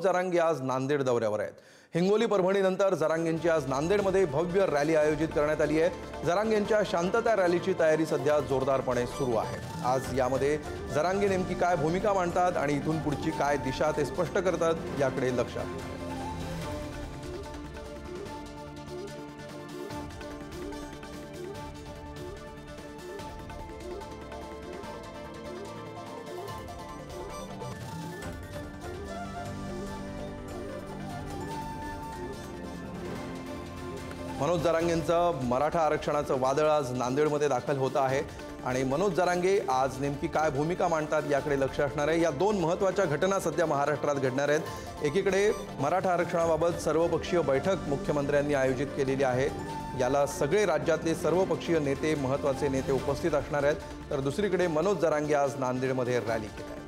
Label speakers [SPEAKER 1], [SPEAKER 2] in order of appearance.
[SPEAKER 1] जरांगे आज नांदेड दौऱ्यावर आहेत। हिंगोली परभणीनंतर जरांगेंची आज नांदेडमध्ये भव्य रॅली आयोजित करण्यात आली आहे। जरांगेंच्या शांतता रॅलीची तयारी सध्या जोरदारपणे सुरू आहे। आज यामध्ये जरांगे नेमकी काय भूमिका मांडतात आणि इथून पुढची काय दिशा ते स्पष्ट करतात याकडे लक्ष आहे। मनोज जरांगेंचं मराठा आरक्षणाचं वादळ आज नांदेडमध्ये दाखल होत आहे आणि मनोज जरांगे आज नेमकी काय भूमिका मांडतात याकडे लक्ष असणार आहे। या दोन महत्त्वाच्या घटना सध्या महाराष्ट्रात घडणार आहेत। एकीकडे मराठा आरक्षणाबाबत सर्वपक्षीय बैठक मुख्यमंत्र्यांनी आयोजित केलेली आहे। याला सगळे राज्यातले सर्वपक्षीय नेते महत्त्वाचे नेते उपस्थित असणार आहेत। तर दुसरीकडे मनोज जरांगे आज नांदेडमध्ये रॅली घेत आहेत।